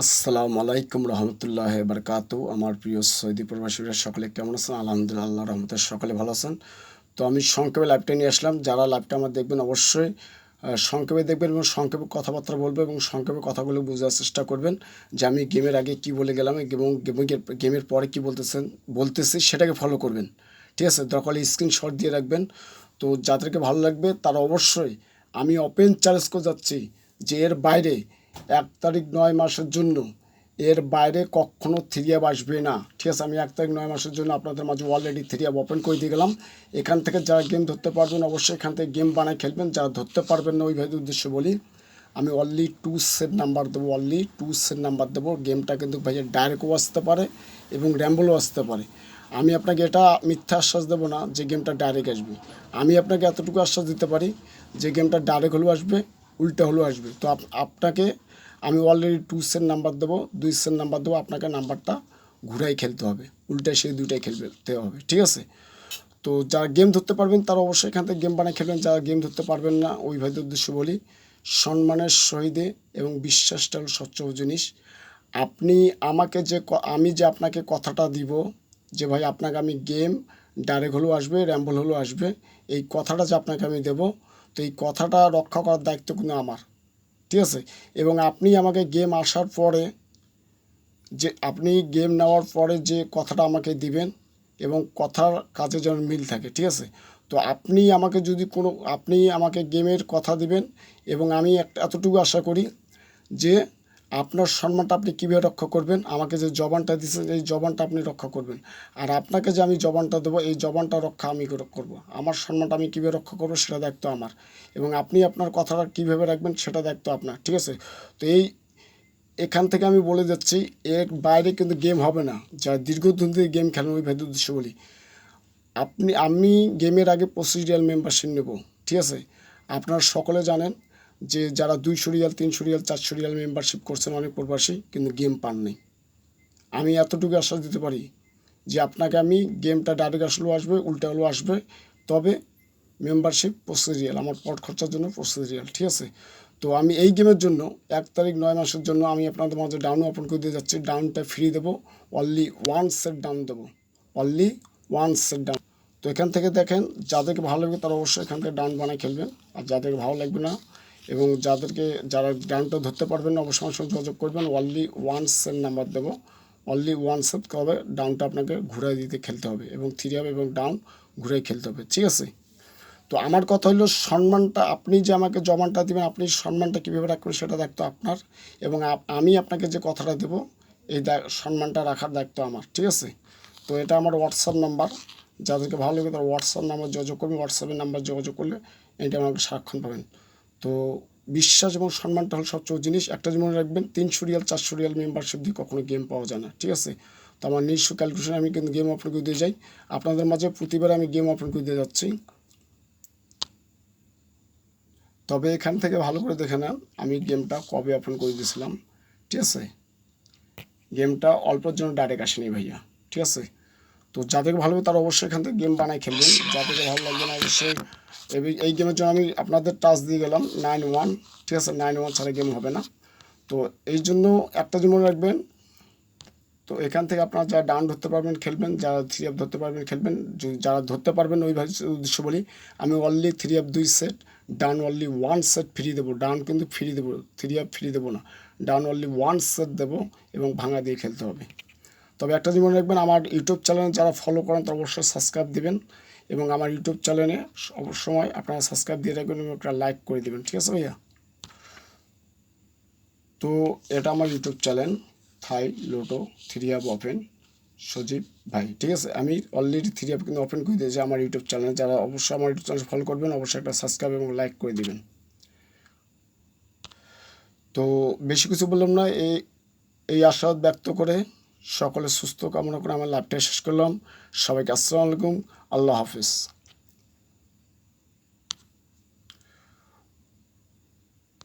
আসসালামু আলাইকুম রহমতুল্লাহ বারকাতু। আমার প্রিয় সৌদি প্রবাসীরা সকলে কেমন আছেন? আলহামদুলিল্লাহ, আল্লাহ রহমতে সকলে ভালো আছেন। তো আমি সংক্ষেপে লাইভটা নিয়ে আসলাম। যারা লাইভটা আমার দেখবেন অবশ্যই সংক্ষেপে দেখবেন এবং সংক্ষেপে কথাবার্তা বলবেন এবং সংক্ষেপে কথাগুলো বোঝার চেষ্টা করবেন যে আমি গেমের আগে কি বলে গেলাম এবং গেমের পরে কি বলতেছি সেটাকে ফলো করবেন। ঠিক আছে, দরকার হলে স্ক্রিনশট দিয়ে রাখবেন। তো যাদেরকে ভালো লাগবে তারা অবশ্যই, আমি ওপেন চ্যালেঞ্জ করে যাচ্ছি যে এর বাইরে 1 তারিখ 9 মাসের জন্য এর বাইরে কখনো থ্রি অ্যাপ আসবে না। ঠিক আছে, আমি 1 তারিখ 9 মাসের জন্য আপনাদের মাঝে অলরেডি থ্রি অ্যাপ ওপেন করে দিয়ে গেলাম। এখান থেকে যারা গেম ধরতে পারবেন অবশ্যই এখান থেকে গেম বানায় খেলবেন। যারা ধরতে পারবেন না ওই ভাইদের উদ্দেশ্যে বলি, আমি অনলি 2 সেট নাম্বার দেবো, অনলি 2 সেট নাম্বার দেবো। গেমটা কিন্তু ভাইয়া ডাইরেক্টও আসতে পারে এবং র্যাম্বলও আসতে পারে। আমি আপনাকে এটা মিথ্যা আশ্বাস দেবো না যে গেমটা ডাইরেক্ট আসবে। আমি আপনাকে এতটুকু আশ্বাস দিতে পারি যে গেমটা ডাইরেক্ট হলেও আসবে, উল্টা হলেও আসবে। তো আপনাকে আমি অলরেডি 2 সেট নাম্বার দেবো, 2 সেট নাম্বার দেবো। আপনাকে নাম্বারটা ঘুরাই খেলতে হবে, উল্টায় সেই দুইটাই খেলতে হবে। ঠিক আছে, তো যারা গেম ধরতে পারবেন তারা অবশ্যই এখান থেকে গেম বানিয়ে খেলবেন। যারা গেম ধরতে পারবেন না ওই ভাইদের উদ্দেশ্যে বলি, সম্মানের সহিতে এবং বিশ্বাসটা হলো সবচেয়ে জিনিস। আপনি আমাকে আমি যে আপনাকে কথাটা দিব যে ভাই আপনাকে আমি গেম ডাইরেক্ট হলেও আসবে, র্যাম্বল হলেও আসবে, এই কথাটা যে আপনাকে আমি দেব, তো এই কথাটা রক্ষা করার দায়িত্ব কিন্তু আমার। ঠিক আছে, এবং আপনি আমাকে গেম আসার পরে আপনি গেম নেওয়ার পরে যে কথাটা আমাকে দিবেন এবং কথার কাজে যেন মিল থাকে। ঠিক আছে, তো আপনি আমাকে গেমের কথা দিবেন এবং আমি এতটুকু আশা করি যে আপনার সম্মানটা আপনি কীভাবে রক্ষা করবেন, আমাকে যে জবানটা দিচ্ছেন এই জবানটা আপনি রক্ষা করবেন। আর আপনাকে যে আমি জবানটা দেবো এই জবানটা রক্ষা আমি করব। আমার সম্মানটা আমি কীভাবে রক্ষা করবো সেটা দায়িত্ব আমার, এবং আপনি আপনার কথাটা কীভাবে রাখবেন সেটা দায়িত্ব আপনার। ঠিক আছে, তো এখান থেকে আমি বলে যাচ্ছি এর বাইরে কিন্তু গেম হবে না। যারা দীর্ঘদিন ধরে গেম খেলেন ওই ভাইদের উদ্দেশ্য বলি, আমি গেমের আগে 25 রিয়াল মেম্বারশিপ নেব। ঠিক আছে, আপনারা সকলে জানেন যে যারা 200 রিয়াল 300 রিয়াল 400 রিয়াল মেম্বারশিপ করছেন অনেক প্রবাসী কিন্তু গেম পাননি। আমি এতটুকু আশ্বাস দিতে পারি যে আপনাকে আমি গেমটা ডাইরেক্ট আসলেও আসবে, উল্টা হলেও আসবে, তবে মেম্বারশিপ 25 রিয়াল, আমার পট খরচার জন্য 25 রিয়াল। ঠিক আছে, তো আমি এই গেমের জন্য 1 তারিখ 9 মাসের জন্য আমি আপনাদের মাঝে ডাউন ওপেন করে দিয়ে যাচ্ছি। ডাউনটা ফ্রি দেবো, অনলি 1 সেট ডাউন দেবো, অনলি 1 সেট ডাউন। তো এখান থেকে দেখেন যাদেরকে ভালো লাগবে তারা অবশ্যই এখান থেকে ডাউন বানায় খেলবেন, আর যাদেরকে ভালো লাগবে না এবং যারা ডাউনটা ধরতে পারবেন না অবশ্যই আমার সঙ্গে যোগাযোগ করবেন। অনলি 1 সেট নাম্বার দেবো, অনলি 1 সেট হবে। ডাউনটা আপনাকে ঘুরাই দিতে খেলতে হবে এবং থ্রি হবে এবং ডাউন ঘুরাই খেলতে হবে। ঠিক আছে, তো আমার কথা হলো সম্মানটা, আপনি যে আমাকে জবানটা দেবেন আপনি সম্মানটা কীভাবে রাখবেন সেটা দায়িত্ব আপনার, এবং আমি আপনাকে যে কথাটা দেবো এই সম্মানটা রাখার দায়িত্ব আমার। ঠিক আছে, তো এটা আমার হোয়াটসঅ্যাপ নাম্বার, যাদেরকে ভালো লাগে তারা হোয়াটসঅ্যাপ নাম্বার যোগাযোগ করবেন। হোয়াটসঅ্যাপের নাম্বার যোগাযোগ করলে এটা আমাকে সারাক্ষণ পাবেন। তো বিশ্বাস এবং সম্মানটা হলো সবচেয়ে জিনিস। একটা মনে রাখবেন, 300 রিয়াল 400 রিয়াল মেম্বারশিপ দিয়ে কখনো গেম পাওয়া যায় না। ঠিক আছে, তো আমার নিজস্ব ক্যালকুলেশন আমি কিন্তু গেম ওপেন করে দিয়ে যাই আপনাদের মাঝে, প্রতিবার আমি গেম ওপেন করে দিয়ে যাচ্ছি। তবে এখান থেকে ভালো করে দেখে নেন আমি গেমটা কবে ওপেন করে দিয়েছিলাম। ঠিক আছে, গেমটা অল্পের জন্য ডাইরেক্ট আসেনি ভাইয়া। ঠিক আছে, তো যাদেরকে ভালো হবে তারা অবশ্যই এখান থেকে গেম বানায় খেলবেন, যাদেরকে ভালো লাগবে না অবশ্যই এই গেমের জন্য আমি আপনাদের টাচ দিয়ে গেলাম 9-1। ঠিক আছে, 9-1 ছাড়া গেম হবে না। তো এই জন্য একটা মনে রাখবেন, তো এখান থেকে আপনারা যারা ডাউন ধরতে পারবেন খেলবেন, যারা থ্রি অ্যাপ ধরতে পারবেন খেলবেন। যারা ধরতে পারবেন ওই উদ্দেশ্য বলি, আমি only three app 2 set, down only 1 set free দেবো। ডাউন কিন্তু ফ্রি দেবো, থ্রি অ্যাপ ফ্রি দেবো না, ডাউন অনলি 1 সেট দেবো এবং ভাঙা দিয়ে খেলতে হবে। তবে একটা জিনিস মনে রাখবেন, আমার ইউটিউব চ্যানেলে যারা ফলো করেন তারা অবশ্যই সাবস্ক্রাইব দেবেন, এবং আমার ইউটিউব চ্যানেলে সবসময় আপনারা সাবস্ক্রাইব দিয়ে রাখবেন এবং একটা লাইক করে দেবেন। ঠিক আছে ভাইয়া, তো এটা আমার ইউটিউব চ্যানেল থাই লোটো থ্রি অ্যাপ ওপেন সজীব ভাই। ঠিক আছে, আমি অলরেডি থ্রি অ্যাপ কিন্তু ওপেন করে দিয়েছি আমার ইউটিউব চ্যানেল। যারা অবশ্যই আমার ইউটিউব চ্যানেল ফলো করবেন অবশ্যই একটা সাবস্ক্রাইব এবং লাইক করে দিবেন। তো বেশি কিছু বললাম না, এই আশাবাদ ব্যক্ত করে সকলে সুস্থ কামনা করে আমার লাইভটা শেষ করলাম। সবাইকে আসসালামু আলাইকুম, আল্লাহ হাফিজ।